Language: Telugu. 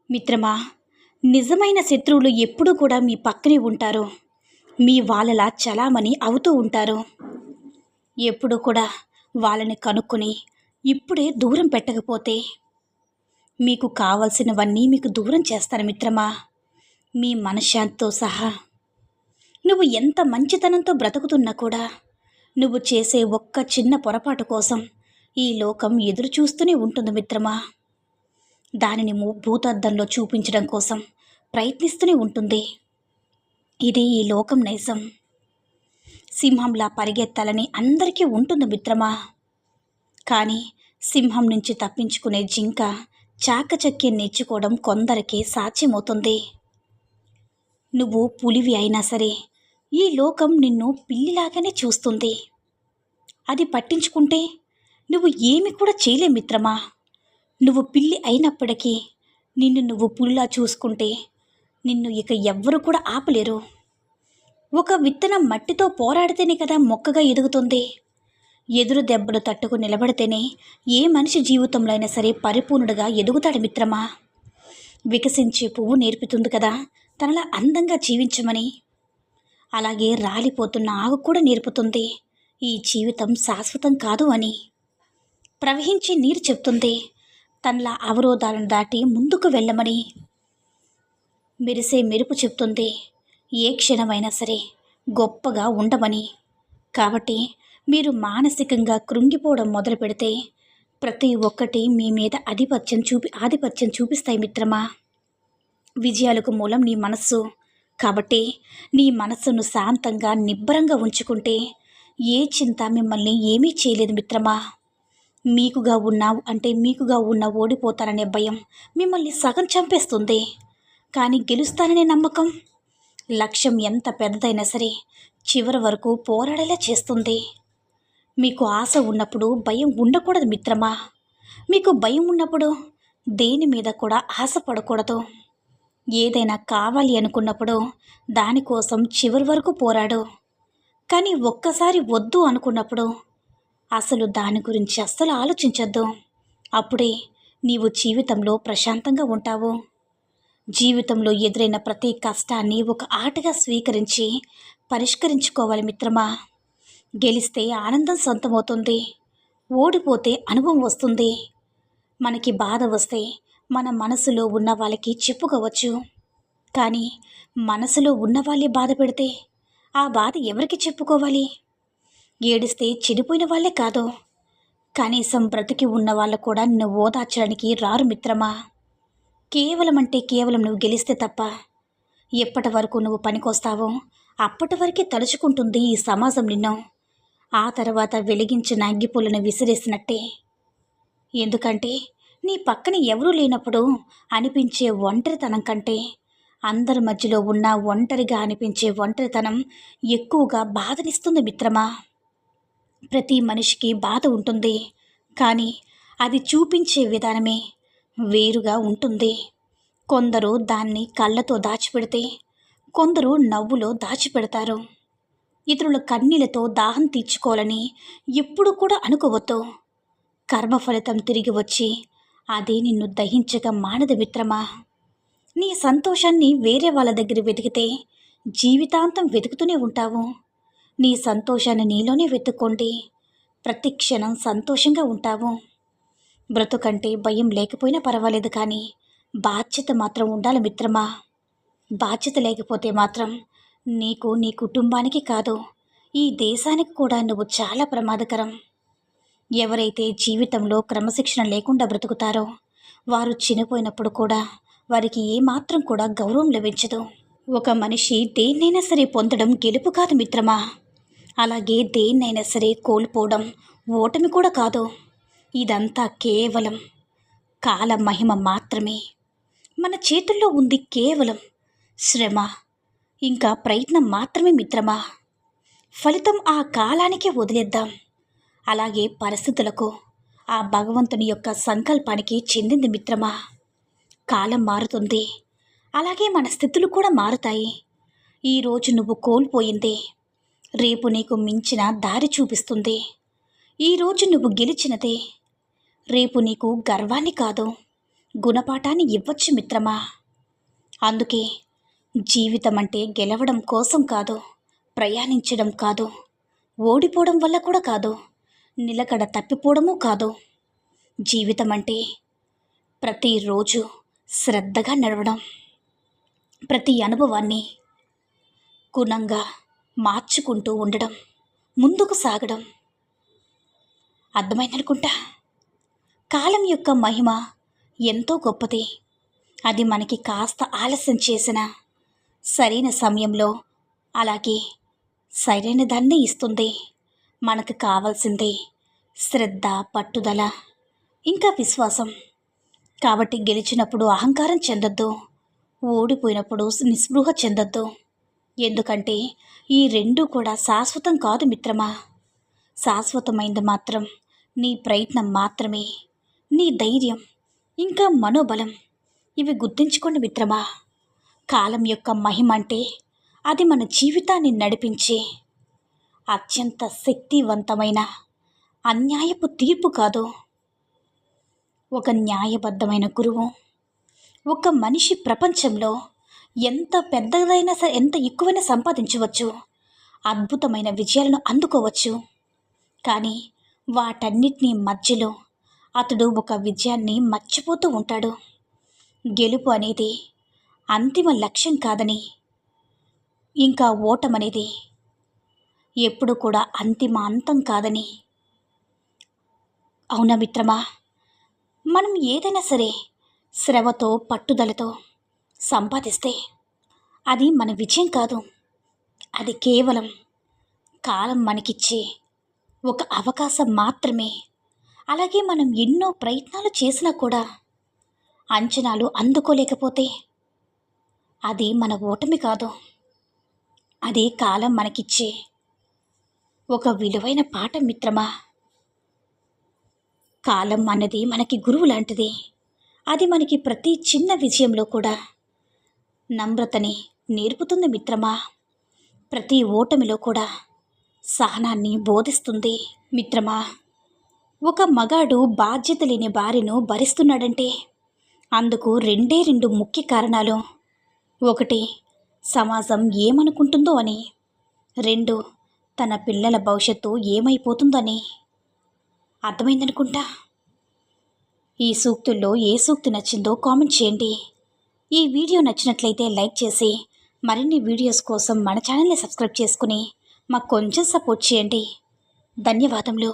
మిత్రమా, నిజమైన శత్రువులు ఎప్పుడూ కూడా మీ పక్కనే ఉంటారు. మీ వాళ్ళలా చలామణి అవుతూ ఉంటారు. ఎప్పుడు కూడా వాళ్ళని కనుక్కొని ఇప్పుడే దూరం పెట్టకపోతే మీకు కావలసినవన్నీ మీకు దూరం చేస్తారు మిత్రమా. మీ మనశ్శాంతితో సహా. నువ్వు ఎంత మంచితనంతో బ్రతుకుతున్నా కూడా నువ్వు చేసే ఒక్క చిన్న పొరపాటు కోసం ఈ లోకం ఎదురు చూస్తూనే ఉంటుంది మిత్రమా. దానిని భూతద్దంలో చూపించడం కోసం ప్రయత్నిస్తూనే ఉంటుంది. ఇది ఈ లోకం నైజం. సింహంలా పరిగెత్తాలని అందరికీ ఉంటుంది మిత్రమా. కానీ సింహం నుంచి తప్పించుకునే జింక చాకచక్యం నేర్చుకోవడం కొందరికి సాధ్యమవుతుంది. నువ్వు పులివి అయినా సరే ఈ లోకం నిన్ను పిల్లిలాగానే చూస్తుంది. అది పట్టించుకుంటే నువ్వు ఏమి కూడా చేయలే మిత్రమా. నువ్వు పిల్లి అయినప్పటికీ నిన్ను నువ్వు పులిలా చూసుకుంటే నిన్ను ఇక ఎవ్వరు కూడా ఆపలేరు. ఒక విత్తనం మట్టితో పోరాడితేనే కదా మొక్కగా ఎదుగుతుంది. ఎదురు దెబ్బలు తట్టుకు నిలబడితేనే ఏ మనిషి జీవితంలో అయినా సరే పరిపూర్ణుడుగా ఎదుగుతాడు మిత్రమా. వికసించే పువ్వు నేర్పుతుంది కదా తనలా అందంగా జీవించమని. అలాగే రాలిపోతున్న ఆకు కూడా నేర్పుతుంది ఈ జీవితం శాశ్వతం కాదు అని. ప్రవహించే నీరు చెప్తుంది తనలా అవరోధాలను దాటి ముందుకు వెళ్ళమని. మెరిసే మెరుపు చెప్తుంది ఏ క్షణమైనా సరే గొప్పగా ఉండమని. కాబట్టి మీరు మానసికంగా కృంగిపోవడం మొదలు పెడితే ప్రతి ఒక్కటి మీ మీద ఆధిపత్యం చూపిస్తాయి మిత్రమా. విజయాలకు మూలం నీ మనస్సు. కాబట్టి నీ మనస్సును శాంతంగా నిబ్బరంగా ఉంచుకుంటే ఏ చింత మిమ్మల్ని ఏమీ చేయలేదు మిత్రమా. మీకుగా ఉన్న ఓడిపోతాననే భయం మిమ్మల్ని సగం చంపేస్తుంది. కానీ గెలుస్తాననే నమ్మకం లక్ష్యం ఎంత పెద్దదైనా సరే చివరి వరకు పోరాడేలా చేస్తుంది. మీకు ఆశ ఉన్నప్పుడు భయం ఉండకూడదు మిత్రమా. మీకు భయం ఉన్నప్పుడు దేని మీద కూడా ఆశపడకూడదు. ఏదైనా కావాలి అనుకున్నప్పుడు దానికోసం చివరి వరకు పోరాడు. కానీ ఒక్కసారి వద్దు అనుకున్నప్పుడు అసలు దాని గురించి అస్సలు ఆలోచించొద్దు. అప్పుడే నీవు జీవితంలో ప్రశాంతంగా ఉంటావు. జీవితంలో ఎదురైన ప్రతి కష్టాన్ని ఒక ఆటగా స్వీకరించి పరిష్కరించుకోవాలి మిత్రమా. గెలిస్తే ఆనందం సొంతమవుతుంది. ఓడిపోతే అనుభవం వస్తుంది. మనకి బాధ వస్తే మన మనసులో ఉన్న వాళ్ళకి చెప్పుకోవచ్చు. కానీ మనసులో ఉన్న వాళ్ళే బాధ పెడితే ఆ బాధ ఎవరికి చెప్పుకోవాలి? ఏడిస్తే చెడిపోయిన వాళ్ళే కాదు, కనీసం బ్రతికి ఉన్న వాళ్ళు కూడా నిన్ను ఓదార్చడానికి రారు మిత్రమా. కేవలం నువ్వు గెలిస్తే తప్ప ఎప్పటి వరకు నువ్వు పనికొస్తావో అప్పటి వరకే తలుచుకుంటుంది ఈ సమాజం నిన్ను. ఆ తర్వాత వెలిగించిన అగ్గిపుల్లను విసిరేసినట్టే. ఎందుకంటే నీ పక్కన ఎవరూ లేనప్పుడు అనిపించే ఒంటరితనం కంటే అందరి మధ్యలో ఉన్న ఒంటరిగా అనిపించే ఒంటరితనం ఎక్కువగా బాధనిస్తుంది మిత్రమా. ప్రతి మనిషికి బాధ ఉంటుంది. కానీ అది చూపించే విధానమే వేరుగా ఉంటుంది. కొందరు దాన్ని కళ్ళతో దాచిపెడితే కొందరు నవ్వులో దాచిపెడతారు. ఇతరుల కన్నీళ్లతో దాహం తీర్చుకోవాలని ఎప్పుడు కూడా అనుకోవద్దు. కర్మ ఫలితం తిరిగి వచ్చి అదే నిన్ను దహించక మానదు మిత్రమా. నీ సంతోషాన్ని వేరే వాళ్ళ దగ్గర వెతికితే జీవితాంతం వెతుకుతూనే ఉంటావు. నీ సంతోషాన్ని నీలోనే వెతుక్కోండి. ప్రతి క్షణం సంతోషంగా ఉంటావు. బ్రతుకంటే భయం లేకపోయినా పర్వాలేదు, కానీ బాధ్యత మాత్రం ఉండాలి మిత్రమా. బాధ్యత లేకపోతే మాత్రం నీకు, నీ కుటుంబానికి కాదు ఈ దేశానికి కూడా నువ్వు చాలా ప్రమాదకరం. ఎవరైతే జీవితంలో క్రమశిక్షణ లేకుండా బ్రతుకుతారో వారు చనిపోయినప్పుడు కూడా వారికి ఏమాత్రం కూడా గౌరవం లభించదు. ఒక మనిషి దేన్నైనా సరే పొందడం గెలుపు కాదు మిత్రమా. అలాగే దేన్నైనా సరే కోల్పోవడం ఓటమి కూడా కాదు. ఇదంతా కేవలం కాల మహిమ మాత్రమే. మన చేతుల్లో ఉంది కేవలం శ్రమ ఇంకా ప్రయత్నం మాత్రమే మిత్రమా. ఫలితం ఆ కాలానికే వదిలేద్దాం. అలాగే పరిస్థితులకు ఆ భగవంతుని యొక్క సంకల్పానికి చెందింది మిత్రమా. కాలం మారుతుంది, అలాగే మన స్థితులు కూడా మారుతాయి. ఈరోజు నువ్వు కోల్పోయింది రేపు నీకు మించిన దారి చూపిస్తుంది. ఈరోజు నువ్వు గెలిచినదే రేపు నీకు గర్వాన్ని కాదు గుణపాఠాన్ని ఇవ్వచ్చు మిత్రమా. అందుకే జీవితం అంటే గెలవడం కోసం కాదు, ప్రయాణించడం కాదు, ఓడిపోవడం వల్ల కూడా కాదు, నిలకడ తప్పిపోవడము కాదు. జీవితం అంటే ప్రతిరోజు శ్రద్ధగా నడవడం, ప్రతి అనుభవాన్ని గుణంగా మార్చుకుంటూ ఉండడం, ముందుకు సాగడం. అర్థమైందనుకుంటా. కాలం యొక్క మహిమ ఎంతో గొప్పది. అది మనకి కాస్త ఆలస్యం చేసిన సరైన సమయంలో అలాగే సరైన దాన్ని ఇస్తుంది. మనకు కావాల్సింది శ్రద్ధ, పట్టుదల, ఇంకా విశ్వాసం. కాబట్టి గెలిచినప్పుడు అహంకారం చెందొద్దు, ఓడిపోయినప్పుడు నిస్పృహ చెందొద్దు. ఎందుకంటే ఈ రెండూ కూడా శాశ్వతం కాదు మిత్రమా. శాశ్వతమైంది మాత్రం నీ ప్రయత్నం మాత్రమే, నీ ధైర్యం, ఇంకా మనోబలం. ఇవి గుర్తుంచుకోండి మిత్రమా. కాలం యొక్క మహిమ అంటే అది మన జీవితాన్ని నడిపించే అత్యంత శక్తివంతమైన అన్యాయపు తీర్పు కాదు. ఒక న్యాయబద్ధమైన గురువు ఒక మనిషి ప్రపంచంలో ఎంత పెద్దదైనా సరే, ఎంత ఎక్కువైనా సంపాదించవచ్చు, అద్భుతమైన విజయాలను అందుకోవచ్చు. కానీ వాటన్నిటినీ మధ్యలో అతడు ఒక విజయాన్ని మర్చిపోతూ ఉంటాడు. గెలుపు అనేది అంతిమ లక్ష్యం కాదని, ఇంకా ఓటమనేది ఎప్పుడు కూడా అంతం కాదని. అవునా మిత్రమా. మనం ఏదైనా సరే శ్రమతో, పట్టుదలతో సంపాదిస్తే అది మన విజయం కాదు. అది కేవలం కాలం మనకిచ్చే ఒక అవకాశం మాత్రమే. అలాగే మనం ఎన్నో ప్రయత్నాలు చేసినా కూడా అంచనాలు అందుకోలేకపోతే అది మన ఓటమి కాదు. అది కాలం మనకిచ్చే ఒక విలువైన పాఠం మిత్రమా. కాలం అన్నది మనకి గురువు లాంటిది. అది మనకి ప్రతి చిన్న విజయంలో కూడా నమ్రతని నేర్పుతుంది మిత్రమా. ప్రతి ఓటమిలో కూడా సహనాన్ని బోధిస్తుంది మిత్రమా. ఒక మగాడు బాధ్యత లేని భార్యను భరిస్తున్నాడంటే అందుకు రెండు ముఖ్య కారణాలు. ఒకటి, సమాజం ఏమనుకుంటుందో అని. 2, తన పిల్లల భవిష్యత్తు ఏమైపోతుందని. అర్థమైందనుకుంటా. ఈ సూక్తుల్లో ఏ సూక్తి నచ్చిందో కామెంట్ చేయండి. ఈ వీడియో నచ్చినట్లయితే లైక్ చేసి మరిన్ని వీడియోస్ కోసం మన ఛానల్ని సబ్స్క్రైబ్ చేసుకుని మాకు కొంచెం సపోర్ట్ చేయండి. ధన్యవాదములు.